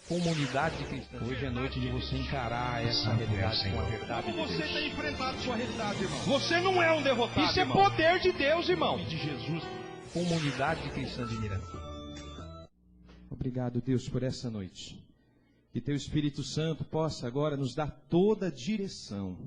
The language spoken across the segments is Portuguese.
comunidade cristã. Hoje é noite de você encarar essa realidade com a verdade de Deus. Você tem enfrentado sua realidade, irmão. Você não é um derrotado, Isso é irmão. poder de Deus, irmão. Em nome de Jesus. Comunidade cristã de Miranda. Obrigado, Deus, por essa noite. Que Teu Espírito Santo possa agora nos dar toda a direção,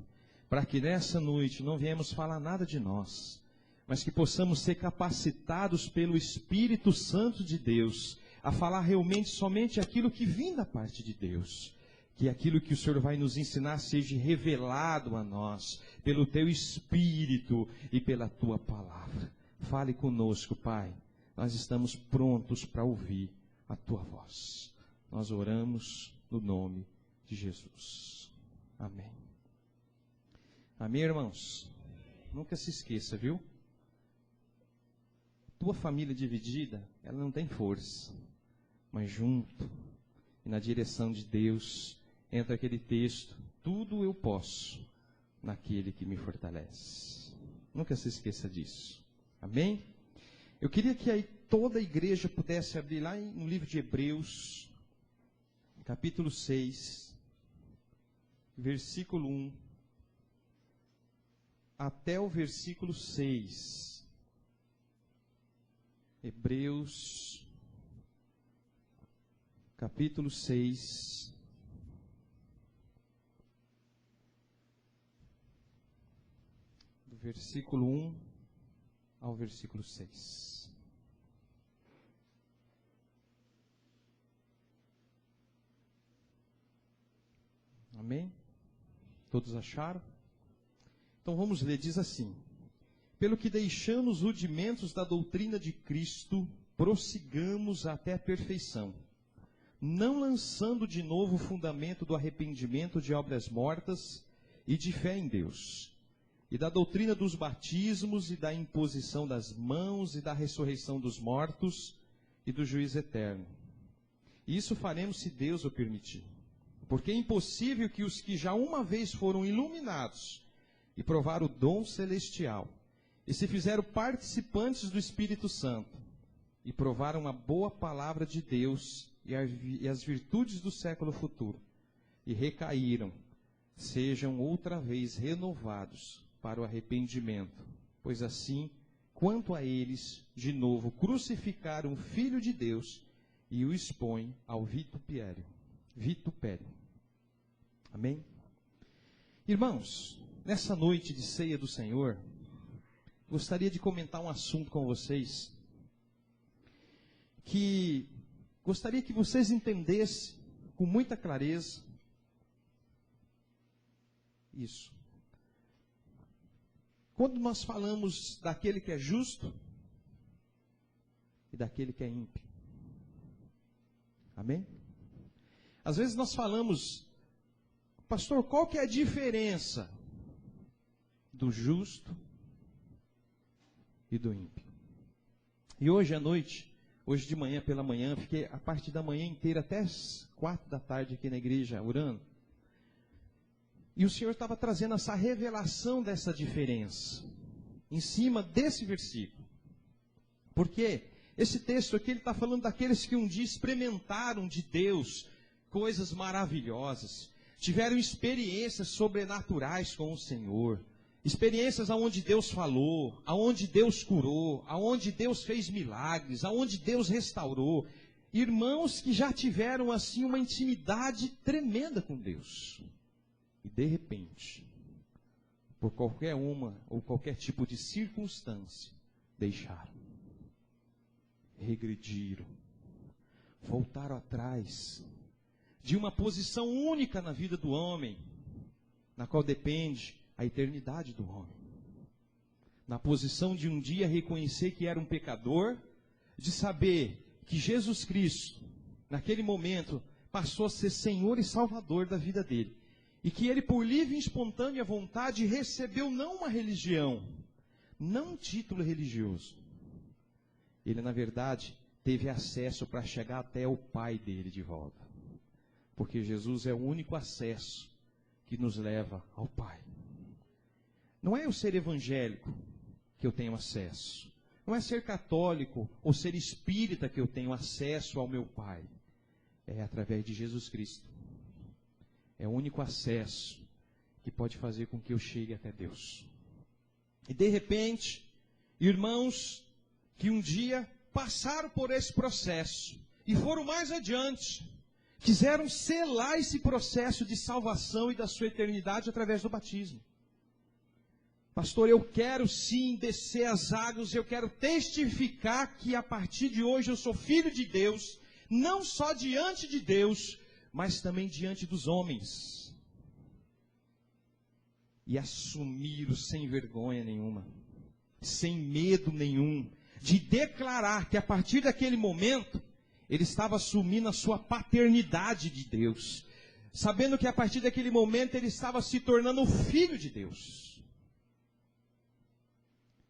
para que nessa noite não viemos falar nada de nós, mas que possamos ser capacitados pelo Espírito Santo de Deus a falar realmente somente aquilo que vem da parte de Deus. Que aquilo que o Senhor vai nos ensinar seja revelado a nós, pelo Teu Espírito e pela Tua Palavra. Fale conosco, Pai. Nós estamos prontos para ouvir a Tua voz. Nós oramos no nome de Jesus. Amém. Amém, irmãos? Nunca se esqueça, viu? Tua família dividida, ela não tem força. Mas junto e na direção de Deus, entra aquele texto: tudo eu posso naquele que me fortalece. Nunca se esqueça disso. Amém? Eu queria que aí toda a igreja pudesse abrir lá no livro de Hebreus, capítulo 6, versículo 1, até o versículo 6. Hebreus, capítulo 6, do versículo 1 ao versículo 6. Amém? Todos acharam? Então vamos ler, diz assim: pelo que deixando os rudimentos da doutrina de Cristo, prossigamos até a perfeição, não lançando de novo o fundamento do arrependimento de obras mortas e de fé em Deus, e da doutrina dos batismos e da imposição das mãos e da ressurreição dos mortos e do juízo eterno. E isso faremos se Deus o permitir. Porque é impossível que os que já uma vez foram iluminados e provaram o dom celestial, e se fizeram participantes do Espírito Santo, e provaram a boa palavra de Deus e as virtudes do século futuro, e recaíram, sejam outra vez renovados para o arrependimento, pois assim, quanto a eles, de novo crucificaram o Filho de Deus e o expõem ao vitupério. Amém? Irmãos, nessa noite de ceia do Senhor, gostaria de comentar um assunto com vocês, que gostaria que vocês entendessem com muita clareza isso. Quando nós falamos daquele que é justo e daquele que é ímpio. Amém? Às vezes nós falamos: pastor, qual que é a diferença do justo e do ímpio? E hoje à noite, hoje de manhã pela manhã, fiquei a parte da manhã inteira até as 4 da tarde aqui na igreja orando. E o Senhor estava trazendo essa revelação dessa diferença em cima desse versículo. Porque esse texto aqui ele está falando daqueles que um dia experimentaram de Deus coisas maravilhosas, tiveram experiências sobrenaturais com o Senhor, experiências aonde Deus falou, aonde Deus curou, aonde Deus fez milagres, aonde Deus restaurou. Irmãos que já tiveram assim uma intimidade tremenda com Deus. E de repente, por qualquer uma ou qualquer tipo de circunstância, deixaram, regrediram, voltaram atrás de uma posição única na vida do homem, na qual depende a eternidade do homem. Na posição de um dia reconhecer que era um pecador, de saber que Jesus Cristo, naquele momento, passou a ser Senhor e Salvador da vida dele. E que ele, por livre e espontânea vontade, recebeu não uma religião, não um título religioso. Ele, na verdade, teve acesso para chegar até o Pai dele de volta. Porque Jesus é o único acesso que nos leva ao Pai. Não é eu ser evangélico que eu tenho acesso. Não é ser católico ou ser espírita que eu tenho acesso ao meu Pai. é através de Jesus Cristo. É o único acesso que pode fazer com que eu chegue até Deus. E de repente, irmãos que um dia passaram por esse processo e foram mais adiante, quiseram selar esse processo de salvação e da sua eternidade através do batismo. Pastor, eu quero sim descer as águas, eu quero testificar que a partir de hoje eu sou filho de Deus, não só diante de Deus, mas também diante dos homens. E assumi-lo sem vergonha nenhuma, sem medo nenhum, de declarar que a partir daquele momento, ele estava assumindo a sua paternidade de Deus, sabendo que a partir daquele momento ele estava se tornando o filho de Deus.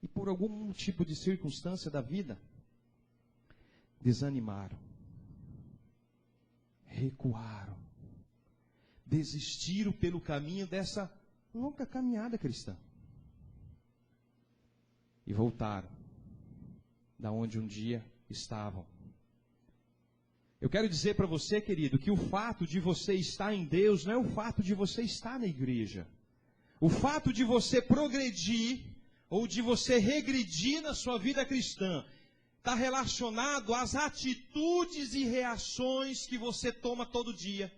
E por algum tipo de circunstância da vida, desanimaram, recuaram, desistiram pelo caminho dessa longa caminhada cristã. E voltaram da onde um dia estavam. Eu quero dizer para você, querido, que o fato de você estar em Deus não é o fato de você estar na igreja. O fato de você progredir ou de você regredir na sua vida cristã está relacionado às atitudes e reações que você toma todo dia.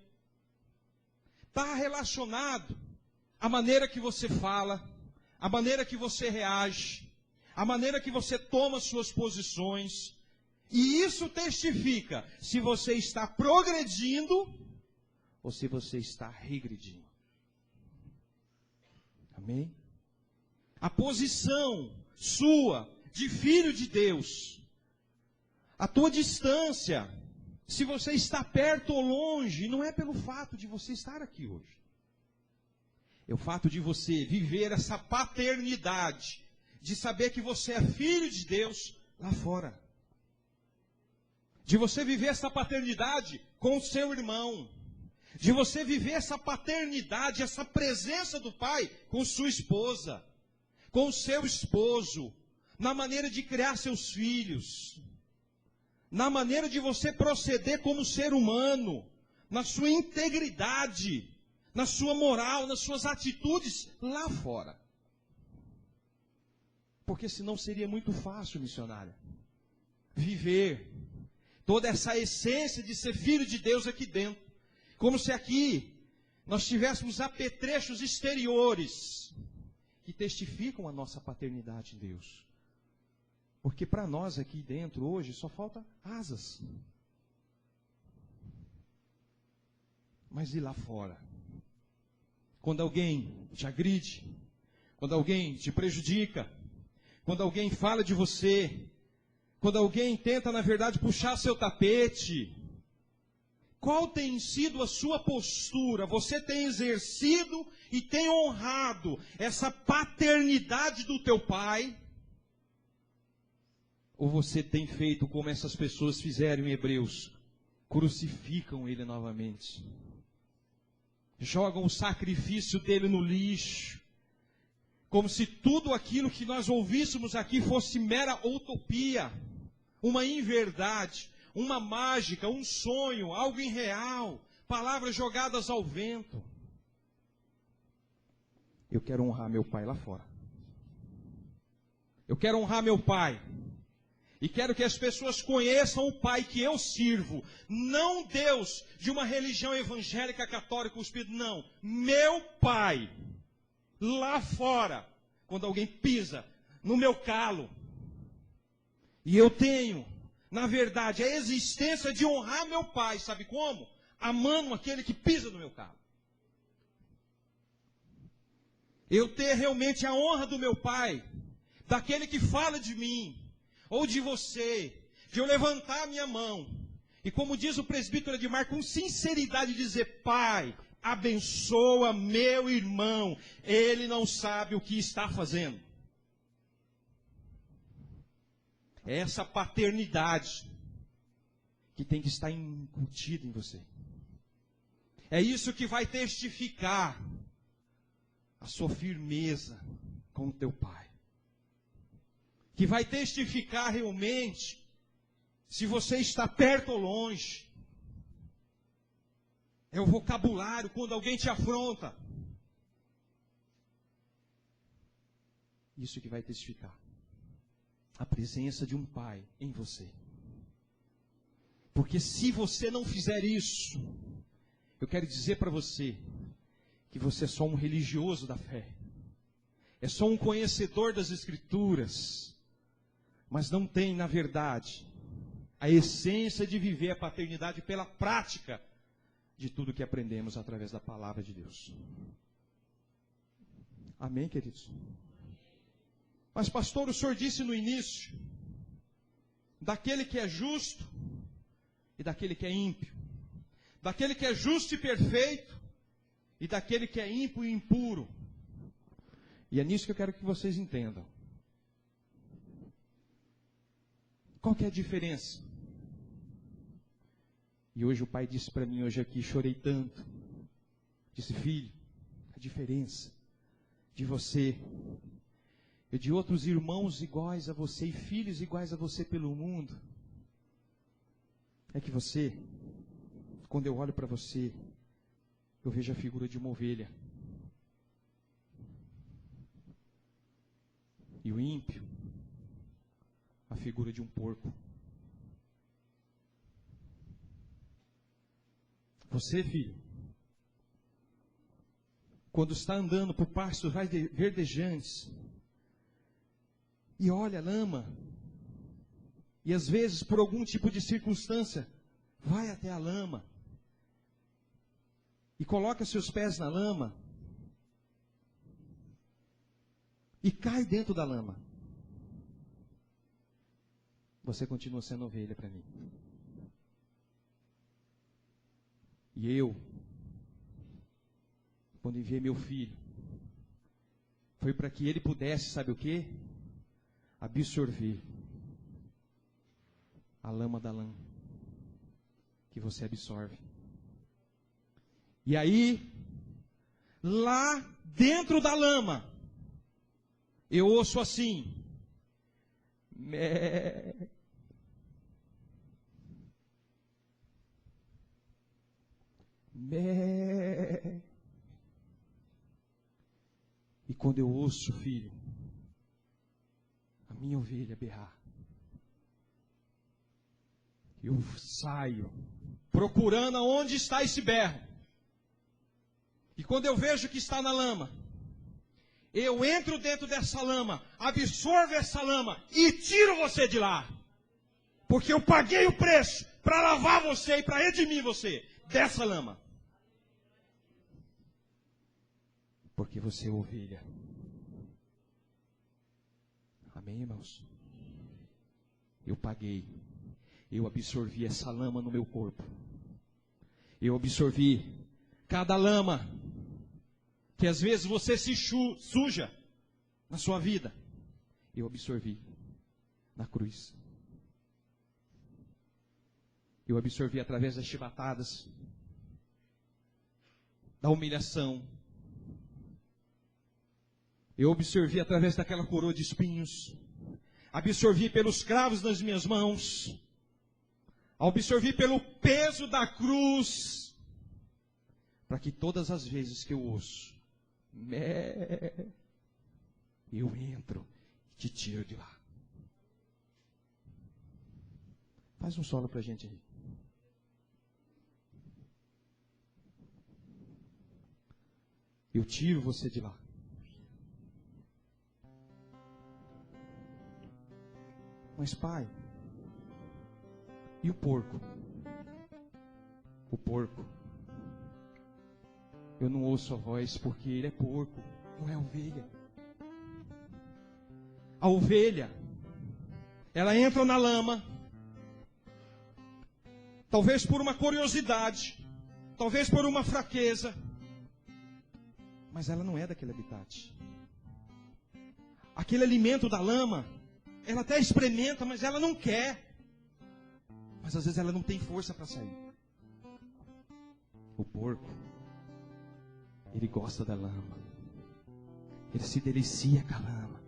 Está relacionado à maneira que você fala, à maneira que você reage, à maneira que você toma suas posições. E isso testifica se você está progredindo ou se você está regredindo. Amém? A posição sua de filho de Deus, a tua distância, se você está perto ou longe, não é pelo fato de você estar aqui hoje. É o fato de você viver essa paternidade, de saber que você é filho de Deus lá fora. De você viver essa paternidade com o seu irmão. De você viver essa paternidade, essa presença do Pai com sua esposa, com o seu esposo, na maneira de criar seus filhos, na maneira de você proceder como ser humano, na sua integridade, na sua moral, nas suas atitudes lá fora. Porque senão seria muito fácil, missionária, viver toda essa essência de ser filho de Deus aqui dentro, como se aqui nós tivéssemos apetrechos exteriores que testificam a nossa paternidade em Deus. Porque para nós aqui dentro hoje só falta asas. Mas e lá fora? Quando alguém te agride, quando alguém te prejudica, quando alguém fala de você, quando alguém tenta, na verdade, puxar seu tapete, qual tem sido a sua postura? Você tem exercido e tem honrado essa paternidade do teu pai? Ou você tem feito como essas pessoas fizeram em Hebreus? Crucificam ele novamente. Jogam o sacrifício dele no lixo. Como se tudo aquilo que nós ouvíssemos aqui fosse mera utopia. Uma inverdade, uma mágica, um sonho, algo irreal. Palavras jogadas ao vento. Eu quero honrar meu pai lá fora. Eu quero honrar meu pai. E quero que as pessoas conheçam o Pai que eu sirvo. Não Deus de uma religião evangélica, católica, espírito, não. Meu Pai. Lá fora. Quando alguém pisa no meu calo. E eu tenho, na verdade, a existência de honrar meu Pai. Sabe como? Amando aquele que pisa no meu calo. Eu ter realmente a honra do meu Pai. Daquele que fala de mim. Ou de você, de eu levantar a minha mão, e como diz o presbítero Edmar, com sinceridade dizer, Pai, abençoa meu irmão, ele não sabe o que está fazendo. É essa paternidade que tem que estar incutida em você. É isso que vai testificar a sua firmeza com o teu Pai. Que vai testificar realmente se você está perto ou longe. É o vocabulário quando alguém te afronta. Isso que vai testificar a presença de um pai em você. Porque se você não fizer isso, eu quero dizer para você que você é só um religioso da fé. É só um conhecedor das Escrituras. Mas não tem, na verdade, a essência de viver a paternidade pela prática de tudo que aprendemos através da palavra de Deus. Amém, queridos? Mas, pastor, o senhor disse no início, daquele que é justo e daquele que é ímpio, daquele que é justo e perfeito e daquele que é ímpio e impuro. E é nisso que eu quero que vocês entendam. Qual que é a diferença? E hoje o pai disse para mim, hoje aqui, chorei tanto. Disse, filho, a diferença de você e de outros irmãos iguais a você e filhos iguais a você pelo mundo, é que você, quando eu olho para você, eu vejo a figura de uma ovelha. E o ímpio, a figura de um porco. Você, filho, quando está andando por pastos verdejantes, e olha a lama, e às vezes por algum tipo de circunstância, vai até a lama, e coloca seus pés na lama, e cai dentro da lama. Você continua sendo ovelha para mim. E eu, quando enviei meu filho, foi para que ele pudesse, sabe o quê? Absorver a lama da lã que você absorve. E aí, lá dentro da lama, eu ouço assim, mé. Mé. E quando eu ouço, filho, a minha ovelha berrar, eu saio procurando aonde está esse berro. E quando eu vejo que está na lama, eu entro dentro dessa lama, absorvo essa lama e tiro você de lá. Porque eu paguei o preço para lavar você e para redimir você dessa lama. Porque você é ovelha. Amém, irmãos? Eu paguei. Eu absorvi essa lama no meu corpo. Eu absorvi cada lama que às vezes você se suja na sua vida. Eu absorvi na cruz. Eu absorvi através das chibatadas, da humilhação. Eu absorvi através daquela coroa de espinhos. Absorvi pelos cravos nas minhas mãos. Absorvi pelo peso da cruz. Para que todas as vezes que eu ouço, eu entro e te tiro de lá. Faz um solo para a gente aí. Eu tiro você de lá. Mas pai, e o porco? O porco. Eu não ouço a voz porque ele é porco, não é ovelha. A ovelha, ela entra na lama, talvez por uma curiosidade, talvez por uma fraqueza, mas ela não é daquele habitat. Aquele alimento da lama, ela até experimenta, mas ela não quer. Mas às vezes ela não tem força para sair. O porco, ele gosta da lama. Ele se delicia com a lama.